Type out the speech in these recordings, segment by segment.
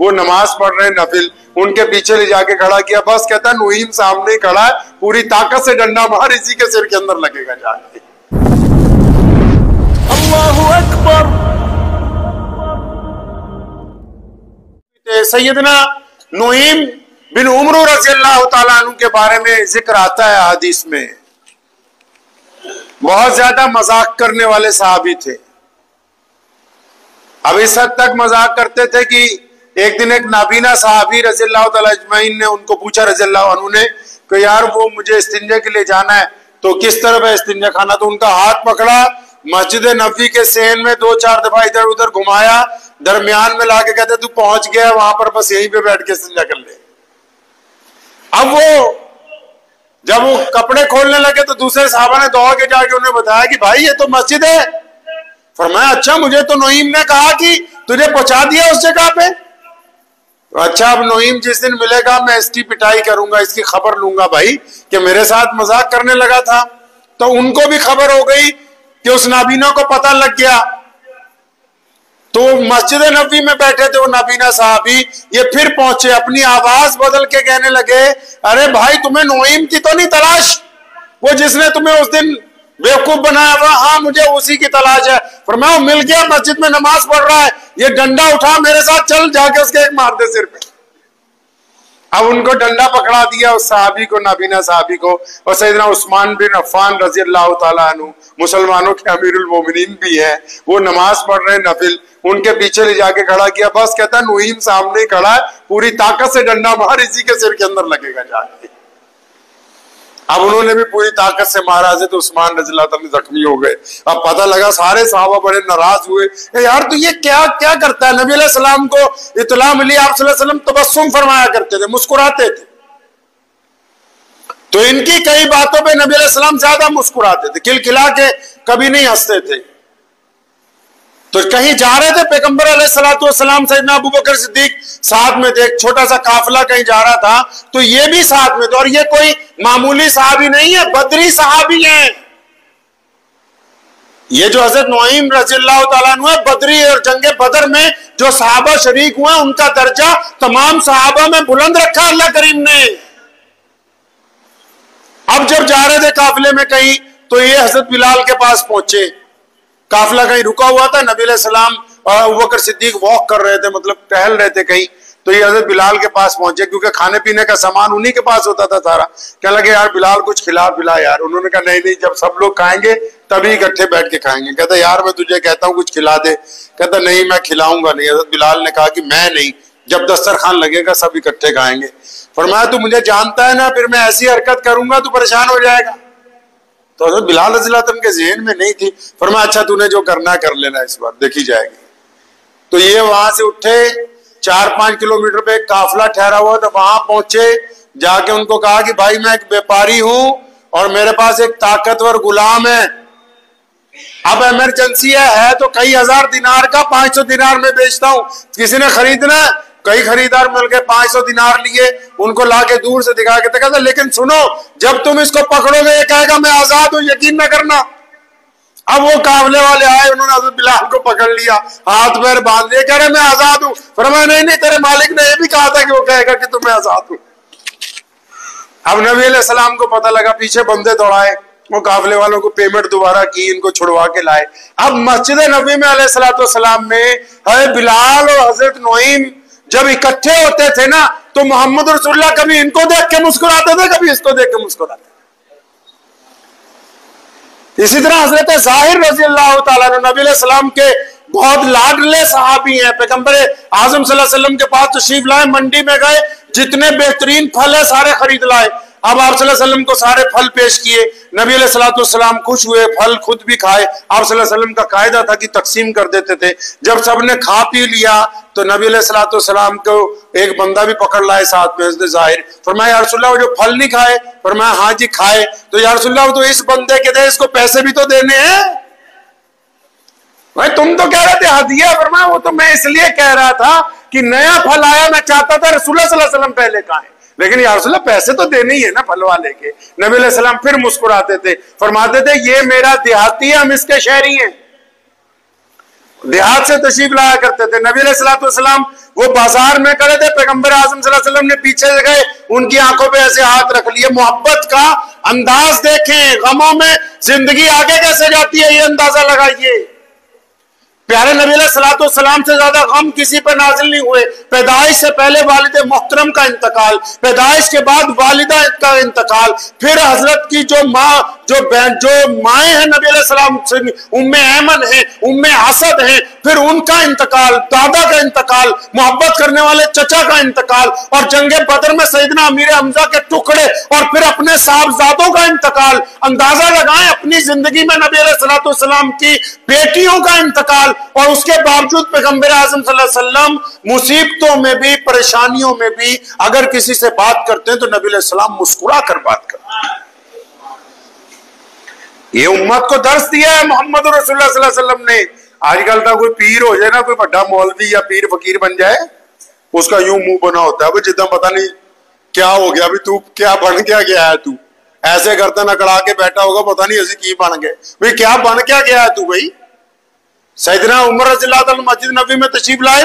वो नमाज पढ़ रहे नफिल, उनके पीछे ले जाके खड़ा किया। बस कहता नुईम सामने खड़ा है, पूरी ताकत से डंडा मार, इसी के सिर के अंदर लगेगा जाके। अल्लाहु अकबर। सैयदना नुईम बिन उमर रज़ियल्लाहु ताला अन्हु के बारे में जिक्र आता है हदीस में। बहुत ज्यादा मजाक करने वाले सहाबी थे। अब इस हद तक मजाक करते थे कि एक दिन एक नाबीना सहाबी रज़ियल्लाहु ताला अजमईन ने उनको पूछा रज़ियल्लाहु अन्हु ने कि यार वो मुझे इस्तिंजा के लिए जाना है, तो किस तरफ है इस्तिंजा खाना? तो उनका हाथ पकड़ा, मस्जिद नबी के सेन में 2-4 दफा इधर उधर घुमाया, दरमियान में लाके कहते तू पहुंच गया वहां पर, बस यहीं पे बैठ के इस्तिंजा कर ले। अब वो जब वो कपड़े खोलने लगे तो दूसरे साहबा ने दौड़ के जाके उन्हें बताया कि भाई ये तो मस्जिद है। फरमाया अच्छा, मुझे तो नईम ने कहा कि तुझे पहुंचा दिया उस जगह पे। अच्छा, अब नईम जिस दिन मिलेगा मैं इसकी पिटाई करूंगा, इसकी खबर लूंगा भाई कि मेरे साथ मजाक करने लगा था। तो उनको भी खबर हो गई कि उस नाबीना को पता लग गया। तो मस्जिद नबी में बैठे थे वो नाबीना साहबी, ये फिर पहुंचे, अपनी आवाज बदल के कहने लगे अरे भाई तुम्हें नईम की तो नहीं तलाश, वो जिसने तुम्हें उस दिन बेवकूफ बनाया हुआ? हाँ मुझे उसी की तलाश है। फरमाया मिल गया, मस्जिद में नमाज पढ़ रहा है, ये डंडा उठा मेरे साथ चल, जाके उसके एक मार दे सिर पे। अब उनको डंडा पकड़ा दिया उस सहाबी को, नाबीना सहाबी को। और सैयदना उस्मान बिन अफ़्फ़ान रज़ियल्लाहु ताला अन्हु मुसलमानों के अमीरुल मोमिनीन भी हैं, वो नमाज पढ़ रहे नफिल, उनके पीछे ले जाके खड़ा किया। बस कहता नुईम सामने खड़ा है, पूरी ताकत से डंडा मार, इसी के सिर के अंदर लगेगा जाके। अब उन्होंने भी पूरी ताकत से मारा तो उस्मान रज़ियल्लाहु ताला जख्मी हो गए। अब पता लगा सारे सहाबा बड़े नाराज हुए, यार तो ये क्या क्या करता है? नबी अलैहि सलाम को इत्तला मिली, आप सल्लल्लाहु अलैहि वसल्लम तबस्सुम फरमाया करते थे, मुस्कुराते थे, तो इनकी कई बातों पे नबी अलैहि सलाम ज्यादा मुस्कुराते थे, खिलखिला के कभी नहीं हंसते थे। तो कहीं जा रहे थे पैगंबर अलैहिस्सलातु वस्सलाम, सैयदना अबू बकर सिद्दीक साथ में थे, एक छोटा सा काफिला कहीं जा रहा था तो ये भी साथ में थे। और ये कोई मामूली सहाबी नहीं है, बदरी सहाबी हैं। ये जो हजरत नुईम रज़ियल्लाहु ताला अन्हु है, बदरी और जंगे बदर में जो सहाबा शरीक हुए उनका दर्जा तमाम सहाबा में बुलंद रखा अल्लाह करीम ने। अब जब जा रहे थे काफिले में कहीं, तो ये हजरत बिलाल के पास पहुंचे। काफिला कहीं रुका हुआ था, नबी अलैहि सलाम और अबू बकर सिद्दीक वॉक कर रहे थे, मतलब टहल रहे थे कहीं। तो ये हजरत बिलाल के पास पहुंचे, क्योंकि खाने पीने का सामान उन्हीं के पास होता था सारा। कहने लगे यार बिलाल कुछ खिला पिला यार। उन्होंने कहा नहीं नहीं, जब सब लोग खाएंगे तभी इकट्ठे बैठ के खाएंगे। कहता यार मैं तुझे कहता हूँ कुछ खिला दे। कहता नहीं मैं खिलाऊंगा नहीं। हजरत बिलाल ने कहा कि मैं नहीं, जब दस्तरखान लगेगा सब इकट्ठे खाएंगे। फरमाया तू मुझे जानता है ना, फिर मैं ऐसी हरकत करूंगा तू परेशान हो जाएगा। तो हजरत बिलाल रज़ियल्लाहु अन्हु के ज़हन में नहीं थी। फरमाया अच्छा तूने जो करना कर लेना, इस बार देखी जाएगी। तो ये वहां से उठे, 4-5 किलोमीटर पे काफिला ठहरा हुआ था, वहां पहुंचे, जाके उनको कहा कि भाई मैं एक व्यापारी हूं और मेरे पास एक ताकतवर गुलाम है, अब इमरजेंसी है तो कई हजार दिनार का 500 दिनार में बेचता हूं, किसी ने खरीदना? कई खरीदार मिल गए, 500 दिनार लिए, उनको लाके दूर से दिखा के कहता लेकिन सुनो जब तुम इसको पकड़ोगे ये कहेगा मैं आजाद हूं, यकीन न करना। अब वो काफिले वाले आए, उन्होंने हज़रत बिलाल को पकड़ लिया, हाथ पैर बांध लिए, कह रहे मैं आजाद हूं। फरमाया नहीं नहीं, तेरे मालिक ने ये भी कहा था कि वो कहेगा कि तुम्हें आजाद हूं। अब नबी अलैहि सलाम को पता लगा, पीछे बंदे दौड़ाए, वो काफिले वालों को पेमेंट दोबारा की, इनको छुड़वा के लाए। अब मस्जिद नबी में अलैहिस्सलातु वस्सलाम में हज़रत बिलाल और हज़रत नुईम जब इकट्ठे होते थे ना, तो मोहम्मद रसूलुल्लाह कभी इनको देख के मुस्कुराते थे, कभी इसको देख के मुस्कुराते थे। इसी तरह हजरत ज़ाहिर रज़ियल्लाहु ताला अन्हु नबी अलैहि सलाम के बहुत लाडले सहाबी हैं। पैगंबर आज़म सल्लल्लाहु अलैहि वसल्लम के पास तशरीफ लाए, मंडी में गए, जितने बेहतरीन फल है सारे खरीद लाए। अब आप सल्लल्लाहु अलैहि वसल्लम को सारे फल पेश किए, नबी अलैहिस्सलातु वस्सलाम खुश हुए, फल खुद भी खाए। आप सल्लल्लाहु अलैहि वसल्लम का कायदा था कि तकसीम कर देते थे। जब सबने खा पी लिया तो नबी अलैहिस्सलातु वस्सलाम को एक बंदा भी पकड़ लाए साथ में, हज़रत ज़ाहिर। फरमाया या रसूलल्लाह वो जो फल नहीं खाए? फरमाया हाँ जी खाए। तो या रसूलल्लाह वो तो इस बंदे के थे, इसको पैसे भी तो देने हैं। भाई तुम तो कह रहे थे हदिया, फरमाया वो तो मैं इसलिए कह रहा था कि नया फल आया, मैं चाहता था रसूलुल्लाह सल्लल्लाहु अलैहि वसल्लम पहले खाएं, लेकिन या रसूलल्लाह पैसे तो देने ही है ना फल वाले के। नबी अलैहि सलाम फिर मुस्कुराते थे, फरमाते थे ये मेरा देहाती है, हम इसके शहरी हैं। देहात से तशरीफ लाया करते थे। नबी अलैहिस्सलाम वो बाजार में खड़े थे, पैगंबर आज़म सल्लल्लाहु अलैहि वसल्लम ने पीछे से गए, उनकी आंखों पे ऐसे हाथ रख लिए। मोहब्बत का अंदाज देखें, गमों में जिंदगी आगे कैसे जाती है ये अंदाजा लगाइए। प्यारे नबी अलैहिस्सलाम से ज्यादा गम किसी पर नाजिल नहीं हुए। पैदाइश से पहले वालिद मोहतरम का इंतकाल, पैदाइश के बाद वालिदा का इंतकाल, फिर हजरत की जो माँ जो माएँ हैं नबी अलैहिस्सलाम से, उम्मे ऐमन है, उम्मे असद है, फिर उनका इंतकाल, दादा का इंतकाल, मोहब्बत करने वाले चचा का इंतकाल, और जंगे बदर में सैयदना अमीर हमजा के टुकड़े, और फिर अपने साहबजादों का इंतकाल। अंदाजा लगाएं अपनी जिंदगी में नबी अलैहिस्सलाम की बेटियों का इंतकाल, और उसके बावजूद पैगंबर आज़म सल्लल्लाहु अलैहि वसल्लम मुसीबतों में भी, परेशानियों में भी अगर किसी से बात करते हैं तो नबी अलैहिस्सलाम मुस्कुरा कर बात करते हैं। ये उम्मत को दर्श दिया है मोहम्मद रसूलुल्लाह सल्लल्लाहु अलैहि वसल्लम ने। आजकल तो कोई पीर हो जाए ना, कोई बड़ा मौलवी या पीर फकीर बन जाए, उसका यूं मुंह बना होता है, जितना पता नहीं क्या हो गया, अभी तू क्या बन क्या गया है, तू ऐसे गर्दन अकड़ा के बैठा होगा, पता नहीं ऐसे की बन गए भाई, क्या बन क्या गया है तू भाई। सैयदना उमर रज़ियल्लाहु अन्हु मस्जिद नबी में तशरीफ लाए,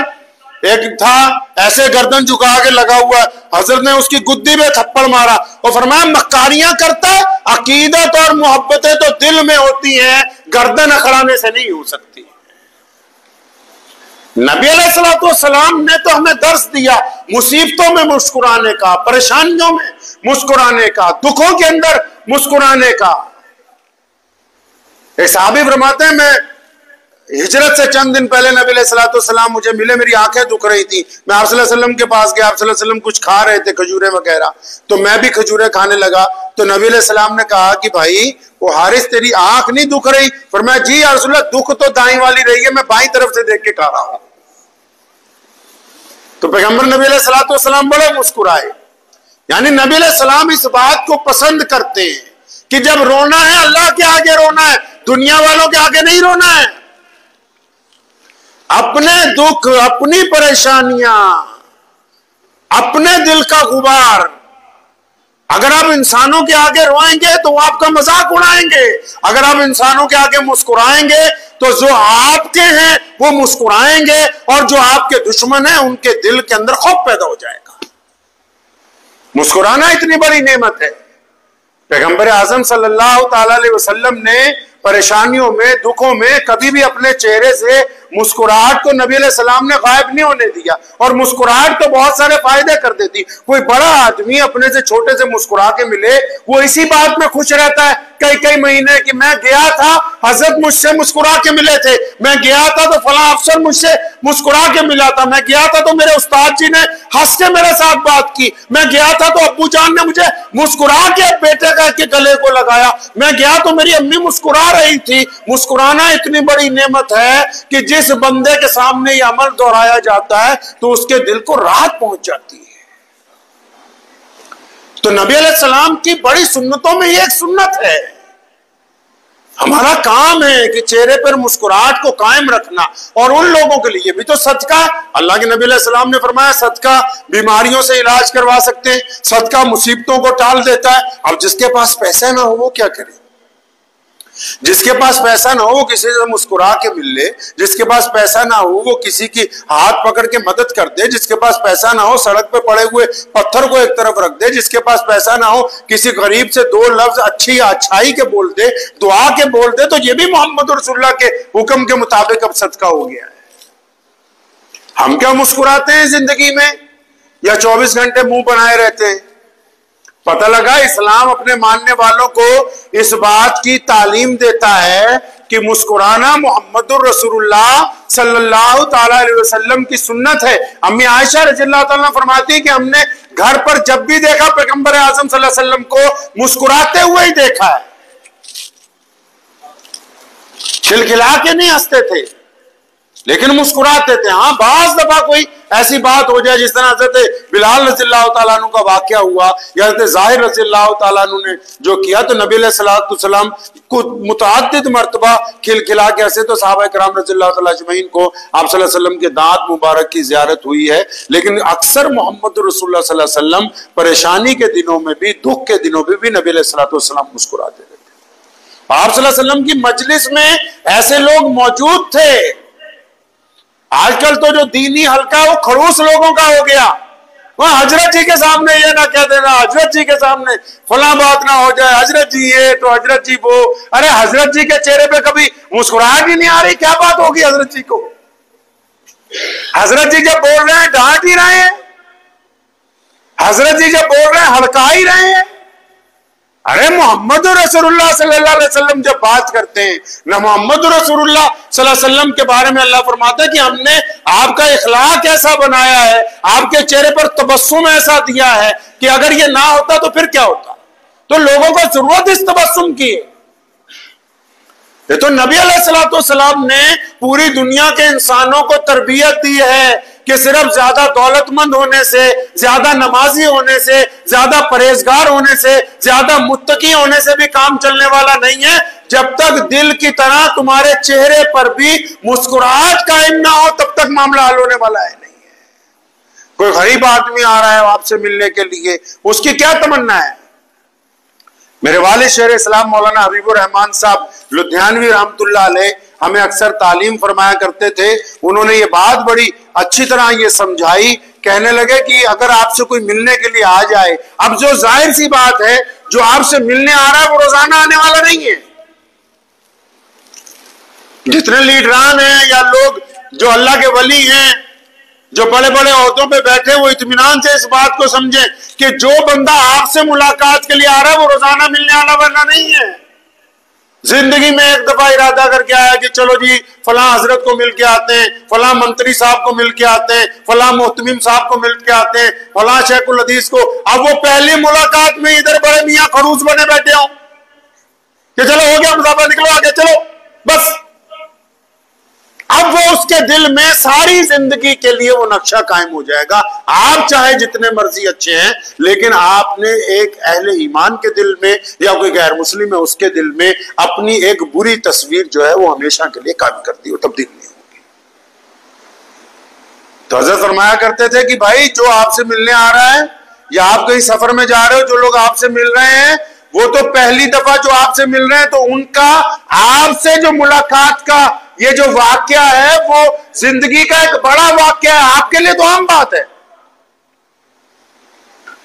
एक था ऐसे गर्दन झुका के लगा हुआ है, हजरत ने उसकी गुद्दी में थप्पड़ मारा और फरमाया मक्कारियां करता है, अकीदत और मोहब्बतें तो दिल में होती हैं, गर्दन अखड़ाने से नहीं हो सकती। नबी अलैहिस्सलाम ने तो हमें दर्श दिया मुसीबतों में मुस्कुराने का, परेशानियों में मुस्कुराने का, दुखों के अंदर मुस्कुराने का। एक सहाबी फरमाते हैं, मैं हिजरत से चंद दिन पहले नबी अलैहिस्सलाम मुझे मिले, मेरी आंखें दुख रही थी, मैं आप सल्लल्लाहु अलैहि वसल्लम के पास गया, आप सल्लल्लाहु अलैहि वसल्लम कुछ खा रहे थे खजूरें वगैरह, तो मैं भी खजूरें खाने लगा। तो नबी अलैहिस्सलाम ने कहा कि भाई वो हारिस तेरी आंख नहीं दुख रही? फरमाया जी या रसूलल्लाह, दुख तो दाईं वाली रही है, मैं बाईं तरफ से देख के खा रहा हूं। तो पैगंबर नबी अलैहिस्सलाम बड़े मुस्कुराए। यानी नबी अलैहिस्सलाम इस बात को पसंद करते हैं कि जब रोना है अल्लाह के आगे रोना है, दुनिया वालों के आगे नहीं रोना है। अपने दुख, अपनी परेशानियां, अपने दिल का गुबार, अगर आप इंसानों के आगे रोएंगे तो वो आपका मजाक उड़ाएंगे, अगर आप इंसानों के आगे मुस्कुराएंगे तो जो आपके हैं वो मुस्कुराएंगे, और जो आपके दुश्मन हैं उनके दिल के अंदर खौफ पैदा हो जाएगा। मुस्कुराना इतनी बड़ी नेमत है। पैगंबर आज़म सल्लल्लाहु अलैहि वसल्लम ने परेशानियों में, दुखों में कभी भी अपने चेहरे से मुस्कुराहट को नबी अलैहि सलाम ने गायब नहीं होने दिया, और मुस्कुराहट तो बहुत सारे फायदे कर देती। कोई बड़ा आदमी अपने से छोटे से मुस्कुरा के मिले, वो इसी बात में खुश रहता है कई कई महीने कि मैं गया था, हजरत मुझसे मुस्कुरा के मिले थे, मैं गया था तो फला अफसर मुझसे मुस्कुरा के मिला था, मैं गया था तो मेरे उस्ताद जी ने हंस के मेरे साथ बात की, मैं गया था तो अब्बू जान ने मुझे मुस्कुरा के बेटे के गले को लगाया, मैं गया तो मेरी अम्मी मुस्कुरा रही थी। मुस्कुराना इतनी बड़ी नेमत है कि जिस बंदे के सामने ये अमल दोहराया जाता है तो उसके दिल को राहत पहुंच जाती है। तो नबी अलैहिस्सलाम की बड़ी सुन्नतों में ये एक सुन्नत है। हमारा काम है कि चेहरे पर मुस्कुराहट को कायम रखना, और उन लोगों के लिए भी तो सदका, अल्लाह के नबी अलैहिस्सलाम ने फरमाया सदका बीमारियों से इलाज करवा सकते हैं, सदका मुसीबतों को टाल देता है। अब जिसके पास पैसा ना हो वो क्या करे? जिसके पास पैसा ना हो वो किसी से मुस्कुरा के मिल ले, जिसके पास पैसा ना हो वो किसी की हाथ पकड़ के मदद कर दे, जिसके पास पैसा ना हो सड़क पे पड़े हुए पत्थर को एक तरफ रख दे, जिसके पास पैसा ना हो किसी गरीब से दो लफ्ज अच्छी अच्छाई के बोल दे, दुआ के बोल दे, तो ये भी मोहम्मद रसूलुल्लाह के हुक्म के मुताबिक अब सदका हो गया है। हम क्या मुस्कुराते हैं जिंदगी में, या 24 घंटे मुंह बनाए रहते हैं? पता लगा इस्लाम अपने मानने वालों को इस बात की तालीम देता है कि मुस्कुराना मोहम्मदुर रसूलुल्लाह सल्लल्लाहु ताला अलैहि वसल्लम की सुन्नत है। अम्मी आयशा रज़ियल्लाहु ताला फरमाती है कि हमने घर पर जब भी देखा पैगंबर आज़म सल्लल्लाहु अलैहि वसल्लम को मुस्कुराते हुए ही देखा है, खिलखिला के नहीं हंसते थे लेकिन मुस्कुराते थे। हाँ, बाज दफा कोई ऐसी बात हो जाए जिस तरह हज़रत बिलाल रज़ियल्लाहु ताला अन्हु का वाक़या हुआ या हज़रत ज़ाहिर रज़ियल्लाहु ताला अन्हु ने जो किया, तो नबी अलैहिस्सलाम को मुतअद्दिद मर्तबा खिलखिला के हंसे, तो सहाबा किराम रज़ियल्लाहु ताला अजमईन को आप सल्लल्लाहु अलैहि वसल्लम के दांत मुबारक की ज़ियारत हुई है। लेकिन अक्सर मोहम्मद रसूलुल्लाह सल्लल्लाहु अलैहि वसल्लम परेशानी के दिनों में भी, दुख के दिनों में भी नबी अलैहिस्सलाम मुस्कुराते रहते। आप सल्लल्लाहु अलैहि वसल्लम की मजलिस में ऐसे लोग मौजूद थे आजकल तो जो दीनी हल्का वो खड़ूस लोगों का हो गया। वह हजरत जी के सामने ये ना कह देना, हजरत जी के सामने फला बात ना हो जाए, हजरत जी ये तो हजरत जी वो। अरे हजरत जी के चेहरे पे कभी मुस्कुराहट ही नहीं आ रही, क्या बात होगी हजरत जी को? हजरत जी जब बोल रहे हैं डांट ही रहे हैं, हजरत जी जब बोल रहे हैं हड़का ही रहे हैं। अरे मोहम्मद रसूलुल्लाह सल्लल्लाहु अलैहि वसल्लम जब बात करते हैं ना, मोहम्मद रसूलुल्लाह सल्लल्लाहु अलैहि वसल्लम के बारे में अल्लाह फरमाता है कि हमने आपका इखलाक ऐसा बनाया है, आपके चेहरे पर तबस्सुम ऐसा दिया है कि अगर ये ना होता तो फिर क्या होता। तो लोगों को जरूरत इस तबस्सुम की है। ये तो नबी अलैहिस्सलाम ने पूरी दुनिया के इंसानों को तरबियत दी है कि सिर्फ ज्यादा दौलतमंद होने से, ज्यादा नमाजी होने से, ज्यादा परहेजगार होने से, ज्यादा मुत्तकी होने से भी काम चलने वाला नहीं है, जब तक दिल की तरह तुम्हारे चेहरे पर भी मुस्कुराहट कायम ना हो तब तक मामला हल होने वाला है नहीं है। कोई गरीब आदमी आ रहा है आपसे मिलने के लिए, उसकी क्या तमन्ना है? मेरे वालिद शेर इस्लाम मौलाना हबीबुर रहमान साहब लुधियानवी रहमतुल्लाह अलैह हमें अक्सर तालीम फरमाया करते थे। उन्होंने ये बात बड़ी अच्छी तरह ये समझाई, कहने लगे कि अगर आपसे कोई मिलने के लिए आ जाए, अब जो जाहिर सी बात है जो आपसे मिलने आ रहा है वो रोजाना आने वाला नहीं है। जितने लीडरान हैं या लोग जो अल्लाह के वली हैं, जो बड़े बड़े ओहदों पे बैठे, वो इत्मीनान से इस बात को समझे कि जो बंदा आपसे मुलाकात के लिए आ रहा है वो रोजाना मिलने वाला बंदा नहीं है। जिंदगी में एक दफा इरादा करके आया कि चलो जी फला हजरत को मिल के आते हैं, फला मंत्री साहब को मिल के आते हैं, फला मोहतमिम साहब को मिल के आते हैं, फला शेखुल हदीस को। अब वो पहली मुलाकात में इधर बड़े मियाँ खड़ूस बने बैठे हो कि चलो हो गया मुसाफा, निकलो आगे चलो बस। अब वो उसके दिल में सारी जिंदगी के लिए वो नक्शा कायम हो जाएगा। आप चाहे जितने मर्जी अच्छे हैं, लेकिन आपने एक अहले ईमान के दिल में या कोई गैर मुस्लिम है उसके दिल में अपनी एक बुरी तस्वीर जो है वो हमेशा के लिए कायम कर दी, वो तब्दील नहीं होगी। तो हज़रत फरमाया करते थे कि भाई जो आपसे मिलने आ रहा है या आप कहीं सफर में जा रहे हो, जो लोग आपसे मिल रहे हैं वो तो पहली दफा जो आपसे मिल रहे हैं तो उनका आपसे जो मुलाकात का ये जो वाक्या है वो जिंदगी का एक बड़ा वाक्या है, आपके लिए तो आम बात है।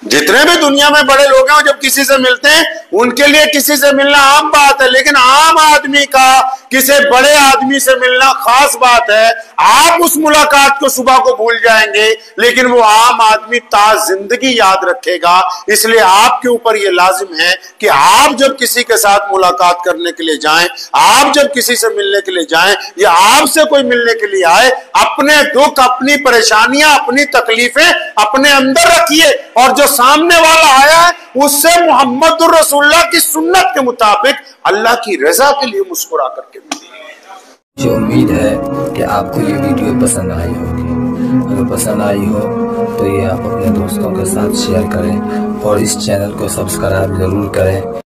जितने भी दुनिया में बड़े लोग हैं जब किसी से मिलते हैं उनके लिए किसी से मिलना आम बात है, लेकिन आम आदमी का किसी बड़े आदमी से मिलना खास बात है। आप उस मुलाकात को सुबह को भूल जाएंगे, लेकिन वो आम आदमी ताज जिंदगी याद रखेगा। इसलिए आपके ऊपर ये लाजिम है कि आप जब किसी के साथ मुलाकात करने के लिए जाएं, आप जब किसी से मिलने के लिए जाएं या आपसे कोई मिलने के लिए आए, अपने दुख, अपनी परेशानियां, अपनी तकलीफें अपने अंदर रखिए और जो सामने वाला आया है उससे मोहम्मद रसूलुल्लाह की सुन्नत के मुताबिक अल्लाह की रजा के लिए मुस्कुरा करके मिलिए। मुझे उम्मीद है कि आपको ये वीडियो पसंद आई होगी। अगर पसंद आई हो तो ये आप अपने दोस्तों के साथ शेयर करें और इस चैनल को सब्सक्राइब जरूर करें।